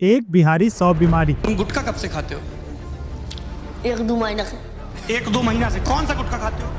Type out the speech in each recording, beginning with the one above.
एक बिहारी 100 बीमारी। तुम गुटखा कब से खाते हो? 1-2 महीना से। 1-2 महीना से। कौन सा गुटखा खाते हो?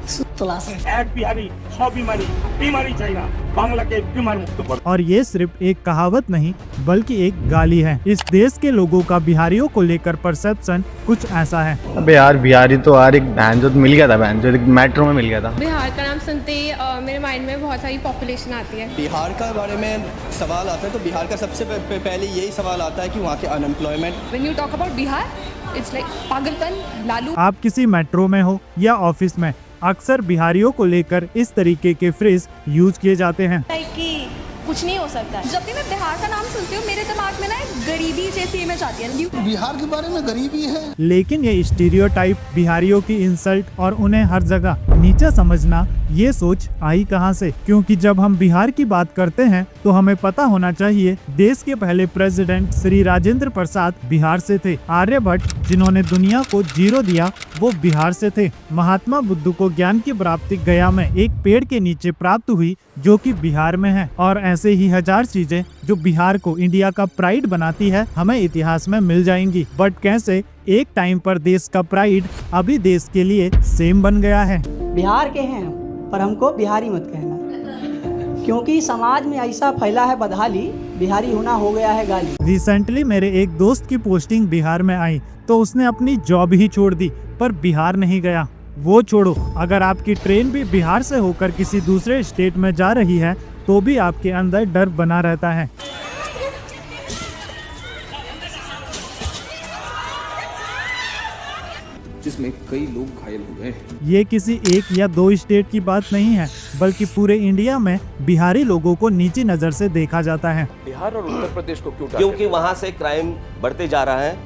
सुतला से। एक बिहारी 100 बीमारी, बीमारी चाहिए बांग्ला के बीमारी मुक्त। और ये सिर्फ एक कहावत नहीं बल्कि एक गाली है। इस देश के लोगों का बिहारियों को लेकर परसेप्शन कुछ ऐसा है। अबे यार बिहारी तो यार एक भैंजो मिल गया था, भैंजो एक मेट्रो में मिल गया था। बिहार का नाम सुनते ही मेरे माइंड में बहुत सारी पॉपुलेशन आती है। बिहार का बारे में सवाल आता है तो बिहार का सबसे पहले यही सवाल आता है कि वहाँ के unemployment. When you talk about Bihar it's like पागलपन, लालू। आप किसी मेट्रो में हो या ऑफिस में, अक्सर बिहारियों को लेकर इस तरीके के फ्रेज यूज किए जाते हैं। कि कुछ नहीं हो सकता है। जब भी मैं बिहार का नाम सुनती हूँ मेरे दिमाग में ना एक गरीबी जैसी इमेज आती है। बिहार के बारे में गरीबी है। लेकिन ये स्टीरियोटाइप, बिहारियों की इंसल्ट और उन्हें हर जगह नीचा समझना, ये सोच आई कहां से? क्योंकि जब हम बिहार की बात करते हैं तो हमें पता होना चाहिए देश के पहले प्रेसिडेंट श्री राजेंद्र प्रसाद बिहार से थे। आर्यभट्ट जिन्होंने दुनिया को जीरो दिया वो बिहार से थे। महात्मा बुद्ध को ज्ञान की प्राप्ति गया में एक पेड़ के नीचे प्राप्त हुई जो कि बिहार में है। और ऐसे ही हजार चीजें जो बिहार को इंडिया का प्राइड बनाती है हमें इतिहास में मिल जाएंगी। बट कैसे एक टाइम पर देश का प्राइड अभी देश के लिए सेम बन गया है। बिहार के हैं हम, पर हमको बिहारी मत कहना, क्योंकि समाज में ऐसा फैला है बदहाली, बिहारी होना हो गया है गाली। रिसेंटली मेरे एक दोस्त की पोस्टिंग बिहार में आई तो उसने अपनी जॉब ही छोड़ दी, पर बिहार नहीं गया। वो छोड़ो, अगर आपकी ट्रेन भी बिहार से होकर किसी दूसरे स्टेट में जा रही है तो भी आपके अंदर डर बना रहता है। जिसमें कई लोग घायल हो गए। ये किसी एक या दो स्टेट की बात नहीं है बल्कि पूरे इंडिया में बिहारी लोगों को नीची नजर से देखा जाता है। बिहार और उत्तर प्रदेश को क्योंकि वहाँ से क्राइम बढ़ते जा रहा है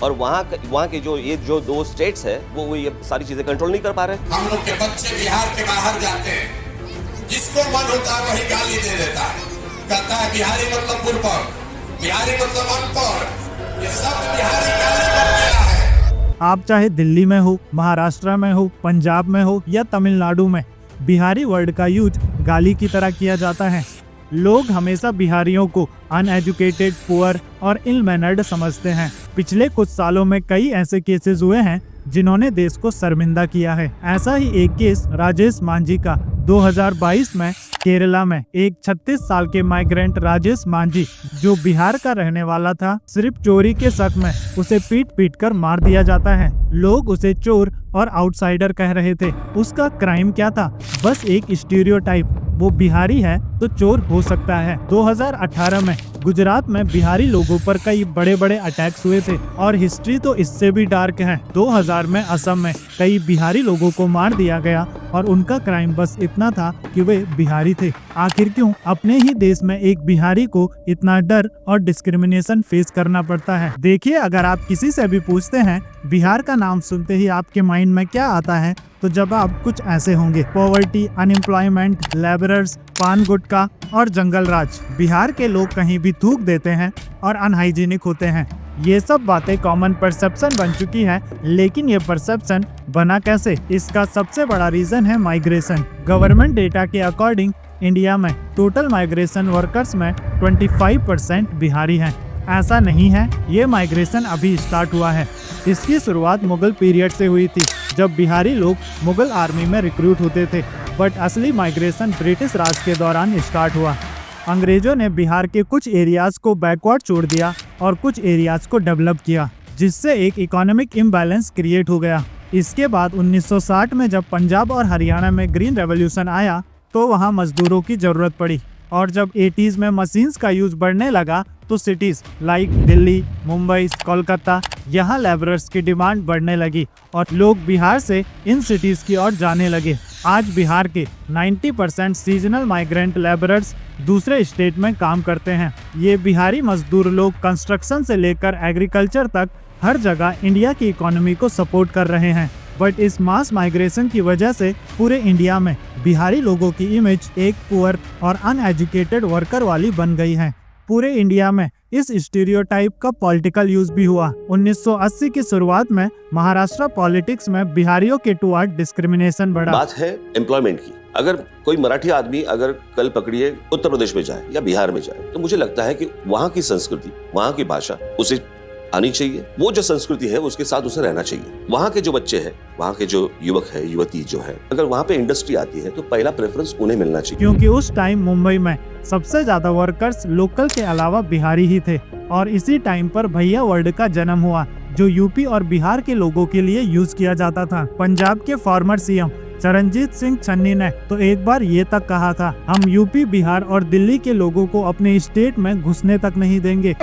और वहाँ के जो 2 स्टेट्स है वो ये सारी चीजें कंट्रोल नहीं कर पा रहे। हम लोग के बच्चे बिहार के बाहर जाते हैं, जिसको मन होता है वही गाली दे देता है, कहता है बिहारी मतलब बुर्बक, बिहारी मतलब अनपढ़, ये सब बिहारी गाली बन गया है। आप चाहे दिल्ली में हो, महाराष्ट्र में हो, पंजाब में हो या तमिलनाडु में, बिहारी वर्ड का यूज गाली की तरह किया जाता है। लोग हमेशा बिहारियों को अनएजुकेटेड, पुअर और इल मैनर्ड समझते हैं। पिछले कुछ सालों में कई ऐसे केसेस हुए हैं जिन्होंने देश को शर्मिंदा किया है। ऐसा ही एक केस राजेश मांझी का 2022 में केरला में एक 36 साल के माइग्रेंट राजेश मांझी जो बिहार का रहने वाला था, सिर्फ चोरी के शक में उसे पीट कर मार दिया जाता है। लोग उसे चोर और आउटसाइडर कह रहे थे। उसका क्राइम क्या था? बस एक स्टीरियोटाइप, वो बिहारी है तो चोर हो सकता है। 2018 में गुजरात में बिहारी लोगों पर कई बड़े बड़े अटैक्स हुए थे और हिस्ट्री तो इससे भी डार्क है। 2000 में असम में कई बिहारी लोगों को मार दिया गया और उनका क्राइम बस इतना था कि वे बिहारी थे। आखिर क्यों अपने ही देश में एक बिहारी को इतना डर और डिस्क्रिमिनेशन फेस करना पड़ता है? देखिए, अगर आप किसी से भी पूछते हैं बिहार का नाम सुनते ही आपके माइंड में क्या आता है तो जवाब कुछ ऐसे होंगे: पॉवर्टी, अनएम्प्लॉयमेंट, लेबरर्स, पान गुटखा और जंगल राज। बिहार के लोग कहीं भी थूक देते हैं और अनहाइजीनिक होते हैं। ये सब बातें कॉमन परसेप्शन बन चुकी है, लेकिन ये परसेप्शन बना कैसे? इसका सबसे बड़ा रीजन है माइग्रेशन। गवर्नमेंट डेटा के अकॉर्डिंग इंडिया में टोटल माइग्रेशन वर्कर्स में 25% बिहारी हैं। ऐसा नहीं है, ये माइग्रेशन अभी स्टार्ट हुआ है। इसकी शुरुआत मुगल पीरियड से हुई थी जब बिहारी लोग मुगल आर्मी में रिक्रूट होते थे, बट असली माइग्रेशन ब्रिटिश राज के दौरान स्टार्ट हुआ। अंग्रेजों ने बिहार के कुछ एरियाज को बैकवर्ड छोड़ दिया और कुछ एरियाज को डेवलप किया, जिससे एक इकोनॉमिक इम्बैलेंस क्रिएट हो गया। इसके बाद 1960 में जब पंजाब और हरियाणा में ग्रीन रेवोल्यूशन आया तो वहाँ मजदूरों की जरूरत पड़ी, और जब 80s में मशीन्स का यूज बढ़ने लगा तो सिटीज लाइक दिल्ली, मुंबई, कोलकाता, यहाँ लेबरर्स की डिमांड बढ़ने लगी और लोग बिहार से इन सिटीज की ओर जाने लगे। आज बिहार के 90% सीजनल माइग्रेंट लेबरर्स दूसरे स्टेट में काम करते हैं। ये बिहारी मजदूर लोग कंस्ट्रक्शन से लेकर एग्रीकल्चर तक हर जगह इंडिया की इकोनॉमी को सपोर्ट कर रहे हैं। बट इस मास माइग्रेशन की वजह से पूरे इंडिया में बिहारी लोगों की इमेज एक पुअर और अनएजुकेटेड वर्कर वाली बन गई है। पूरे इंडिया में इस स्टीरियोटाइप का पॉलिटिकल यूज भी हुआ। 1980 की शुरुआत में महाराष्ट्र पॉलिटिक्स में बिहारियों के टुवर्ड डिस्क्रिमिनेशन बढ़ा। बात है एम्प्लॉयमेंट की, अगर कोई मराठी आदमी अगर कल पकड़िए उत्तर प्रदेश में जाए या बिहार में जाए, तो मुझे लगता है कि वहां की संस्कृति, वहां की भाषा उसे आनी चाहिए। वो जो संस्कृति है उसके साथ उसे रहना चाहिए। वहां के जो बच्चे हैं, वहां के जो युवक है, युवती जो है, अगर वहां पे इंडस्ट्री आती है तो पहला प्रेफरेंस उन्हें मिलना चाहिए। क्योंकि उस टाइम मुंबई में सबसे ज्यादा वर्कर्स लोकल के अलावा बिहारी ही थे और इसी टाइम पर भैया वर्ड का जन्म हुआ, जो यूपी और बिहार के लोगों के लिए यूज किया जाता था। पंजाब के फॉर्मर सीएम चरणजीत सिंह चन्नी ने तो एक बार ये तक कहा था, हम यूपी, बिहार और दिल्ली के लोगों को अपने स्टेट में घुसने तक नहीं देंगे।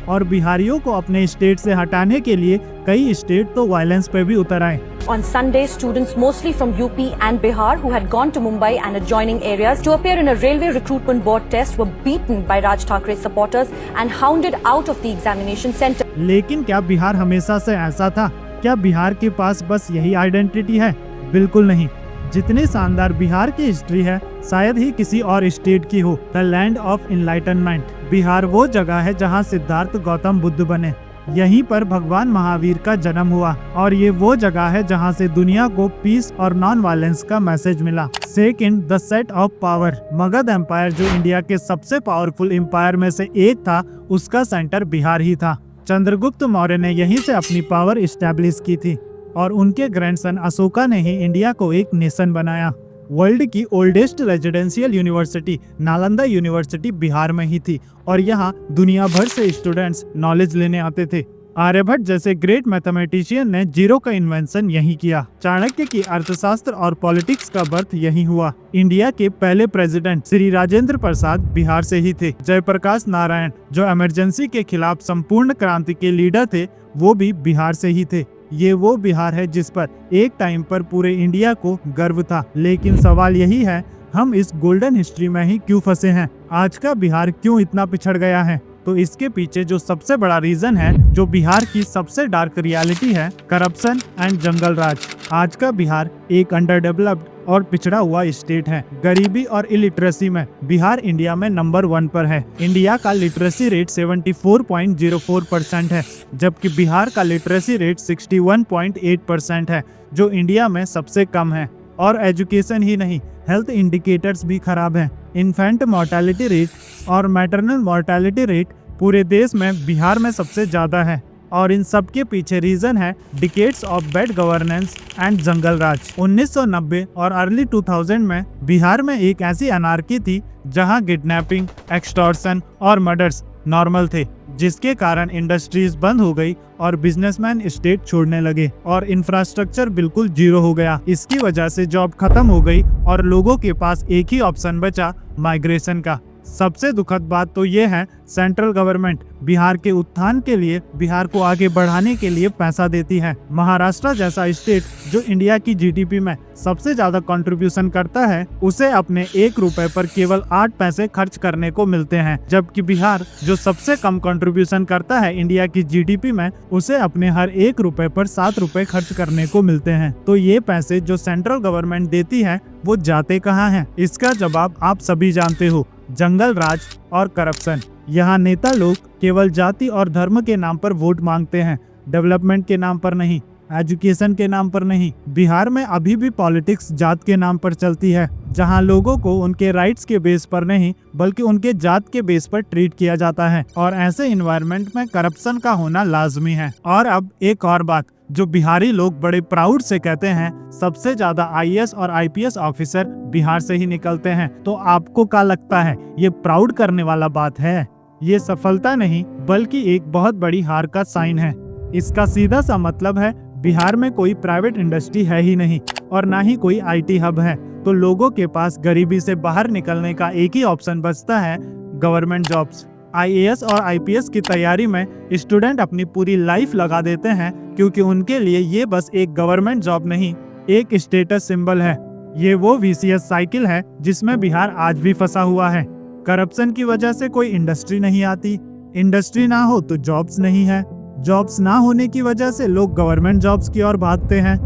और बिहारियों को अपने स्टेट से हटाने के लिए कई स्टेट तो वायलेंस पे भी उतर आए। On Sunday, students mostly from UP and Bihar who had gone to Mumbai and adjoining areas to appear in a railway recruitment board test were beaten by Raj Thakre's supporters and hounded out of the examination center. लेकिन क्या बिहार हमेशा से ऐसा था? क्या बिहार के पास बस यही आइडेंटिटी है? बिल्कुल नहीं। जितनी शानदार बिहार की हिस्ट्री है, शायद ही किसी और स्टेट की हो। The land of enlightenment. Bihar वो जगह है जहाँ सिद्धार्थ गौतम बुद्ध बने। यहीं पर भगवान महावीर का जन्म हुआ और ये वो जगह है जहाँ से दुनिया को पीस और नॉन वायलेंस का मैसेज मिला। Second, the set of power. Magadha empire जो इंडिया के सबसे पावरफुल एम्पायर में से एक था, उसका सेंटर बिहार ही था। चंद्रगुप्त मौर्य ने यहीं से अपनी पावर इस्टेब्लिश की थी और उनके ग्रैंडसन अशोका ने ही इंडिया को एक नेशन बनाया। वर्ल्ड की oldest residential university Nalanda university Bihar में ही थी और यहाँ दुनिया भर से स्टूडेंट्स नॉलेज लेने आते थे। आर्यभट्ट जैसे ग्रेट मैथमेटिशियन ने जीरो का इन्वेंशन यही किया। चाणक्य की अर्थशास्त्र और पॉलिटिक्स का बर्थ यही हुआ। इंडिया के पहले प्रेसिडेंट श्री राजेंद्र प्रसाद बिहार से ही थे। जयप्रकाश नारायण जो इमरजेंसी के खिलाफ संपूर्ण क्रांति के लीडर थे, वो भी बिहार से ही थे। ये वो बिहार है जिस पर एक टाइम पर पूरे इंडिया को गर्व था। लेकिन सवाल यही है, हम इस गोल्डन हिस्ट्री में ही क्यों फंसे हैं? आज का बिहार क्यों इतना पिछड़ गया है? तो इसके पीछे जो सबसे बड़ा रीजन है, जो बिहार की सबसे डार्क रियलिटी है, करप्शन एंड जंगल राज। आज का बिहार एक अंडर डेवलप्ड और पिछड़ा हुआ स्टेट है। गरीबी और इलिटरेसी में बिहार इंडिया में नंबर 1 पर है। इंडिया का लिटरेसी रेट 74.04% है, जबकि बिहार का लिटरेसी रेट 61.8% है, जो इंडिया में सबसे कम है। और एजुकेशन ही नहीं, हेल्थ इंडिकेटर्स भी खराब हैं। इन्फेंट मोर्टेलिटी रेट और मैटरनल मोर्टेलिटी रेट पूरे देश में बिहार में सबसे ज़्यादा है और इन सब के पीछे रीजन है decades of bad governance and jungle raj. 1990 और अर्ली 2000 में बिहार में एक ऐसी अनार्की थी जहां किडनैपिंग, एक्सटॉर्शन और मर्डर्स नॉर्मल थे, जिसके कारण इंडस्ट्रीज बंद हो गई और बिजनेसमैन स्टेट छोड़ने लगे और इंफ्रास्ट्रक्चर बिल्कुल जीरो हो गया। इसकी वजह से जॉब खत्म हो गई और लोगों के पास एक ही ऑप्शन बचा, माइग्रेशन का। सबसे दुखद बात तो ये है, सेंट्रल गवर्नमेंट बिहार के उत्थान के लिए, बिहार को आगे बढ़ाने के लिए पैसा देती है। महाराष्ट्र जैसा स्टेट जो इंडिया की जीडीपी में सबसे ज्यादा कंट्रीब्यूशन करता है, उसे अपने 1 रुपए पर केवल 8 पैसे खर्च करने को मिलते हैं, जबकि बिहार जो सबसे कम कंट्रीब्यूशन करता है इंडिया की जीडीपी में, उसे अपने हर 1 रुपए पर 7 रुपए खर्च करने को मिलते हैं। तो ये पैसे जो सेंट्रल गवर्नमेंट देती है, वो जाते कहाँ हैं? इसका जवाब आप सभी जानते हो, जंगल राज और करप्शन। यहाँ नेता लोग केवल जाति और धर्म के नाम पर वोट मांगते हैं, डेवलपमेंट के नाम पर नहीं, एजुकेशन के नाम पर नहीं। बिहार में अभी भी पॉलिटिक्स जात के नाम पर चलती है, जहां लोगों को उनके राइट्स के बेस पर नहीं बल्कि उनके जात के बेस पर ट्रीट किया जाता है और ऐसे इन्वायरमेंट में करप्शन का होना लाजमी है। और अब एक और बात जो बिहारी लोग बड़े प्राउड से कहते हैं, सबसे ज्यादा आईएएस और आईपीएस ऑफिसर बिहार से ही निकलते हैं। तो आपको क्या लगता है, ये प्राउड करने वाला बात है? ये सफलता नहीं बल्कि एक बहुत बड़ी हार का साइन है। इसका सीधा सा मतलब है बिहार में कोई प्राइवेट इंडस्ट्री है ही नहीं और ना ही कोई आईटी हब है, तो लोगों के पास गरीबी से बाहर निकलने का एक ही ऑप्शन बचता है, गवर्नमेंट जॉब्स। आईएएस और आईपीएस की तैयारी में स्टूडेंट अपनी पूरी लाइफ लगा देते हैं, क्योंकि उनके लिए ये बस एक गवर्नमेंट जॉब नहीं, एक स्टेटस सिंबल है। ये वो विशियस साइकिल है जिसमें बिहार आज भी फंसा हुआ है। करप्शन की वजह से कोई इंडस्ट्री नहीं आती, इंडस्ट्री ना हो तो जॉब्स नहीं है, जॉब्स ना होने की वजह से लोग गवर्नमेंट जॉब्स की ओर भागते हैं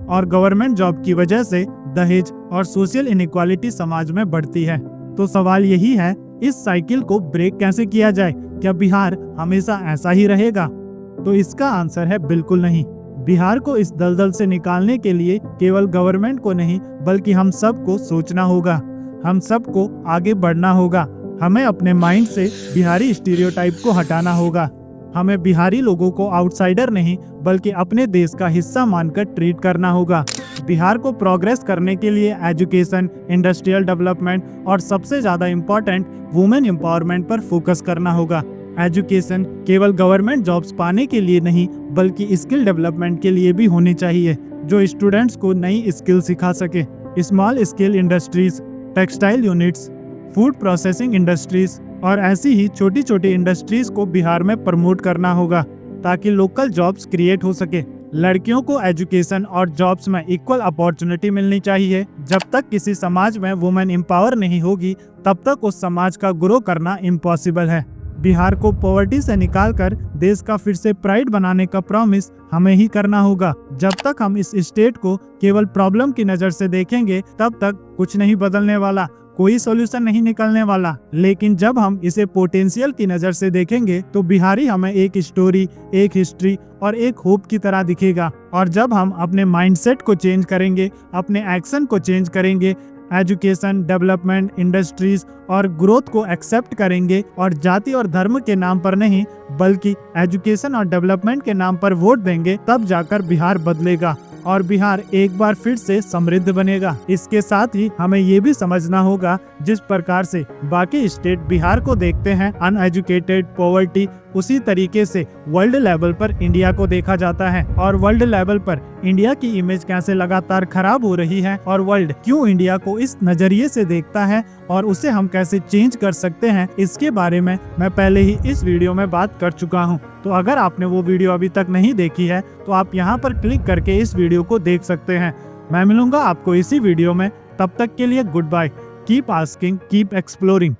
और गवर्नमेंट जॉब की वजह से दहेज और सोशल इनइक्वालिटी समाज में बढ़ती है। तो सवाल यही है, इस साइकिल को ब्रेक कैसे किया जाए? क्या बिहार हमेशा ऐसा ही रहेगा? तो इसका आंसर है बिल्कुल नहीं। बिहार को इस दलदल से निकालने के लिए केवल गवर्नमेंट को नहीं बल्कि हम सबको सोचना होगा, हम सबको आगे बढ़ना होगा। हमें अपने माइंड से बिहारी स्टीरियोटाइप को हटाना होगा। हमें बिहारी लोगों को आउटसाइडर नहीं बल्कि अपने देश का हिस्सा मानकर ट्रीट करना होगा। बिहार को प्रोग्रेस करने के लिए एजुकेशन, इंडस्ट्रियल डेवलपमेंट और सबसे ज़्यादा इम्पोर्टेंट वुमेन एम्पावरमेंट पर फोकस करना होगा। एजुकेशन केवल गवर्नमेंट जॉब्स पाने के लिए नहीं बल्कि स्किल डेवलपमेंट के लिए भी होनी चाहिए, जो स्टूडेंट्स को नई स्किल सिखा सके। Small scale industries, textile units, food processing industries और ऐसी ही छोटी छोटी इंडस्ट्रीज को बिहार में प्रमोट करना होगा ताकि लोकल जॉब्स क्रिएट हो सके। लड़कियों को एजुकेशन और जॉब्स में इक्वल अपॉर्चुनिटी मिलनी चाहिए। जब तक किसी समाज में वुमेन एम्पावर नहीं होगी तब तक उस समाज का ग्रो करना इम्पॉसिबल है। बिहार को पॉवर्टी से निकालकर देश का फिर से प्राइड बनाने का प्रॉमिस हमें ही करना होगा। जब तक हम इस स्टेट को केवल प्रॉब्लम की नज़र से देखेंगे तब तक कुछ नहीं बदलने वाला, कोई सॉल्यूशन नहीं निकलने वाला। लेकिन जब हम इसे पोटेंशियल की नज़र से देखेंगे तो बिहारी हमें एक स्टोरी, एक हिस्ट्री और एक होप की तरह दिखेगा। और जब हम अपने माइंडसेट को चेंज करेंगे, अपने एक्शन को चेंज करेंगे, एजुकेशन, डेवलपमेंट, इंडस्ट्रीज और ग्रोथ को एक्सेप्ट करेंगे और जाति और धर्म के नाम पर नहीं बल्कि एजुकेशन और डेवलपमेंट के नाम पर वोट देंगे, तब जाकर बिहार बदलेगा और बिहार एक बार फिर से समृद्ध बनेगा। इसके साथ ही हमें ये भी समझना होगा जिस प्रकार से बाकी स्टेट बिहार को देखते हैं अनएजुकेटेड, पॉवर्टी, उसी तरीके से वर्ल्ड लेवल पर इंडिया को देखा जाता है। और वर्ल्ड लेवल पर इंडिया की इमेज कैसे लगातार खराब हो रही है और वर्ल्ड क्यों इंडिया को इस नजरिए से देखता है और उसे हम कैसे चेंज कर सकते हैं, इसके बारे में मैं पहले ही इस वीडियो में बात कर चुका हूं। तो अगर आपने वो वीडियो अभी तक नहीं देखी है तो आप यहाँ पर क्लिक करके इस वीडियो को देख सकते हैं। मैं मिलूंगा आपको इसी वीडियो में, तब तक के लिए goodbye. Keep asking, keep exploring.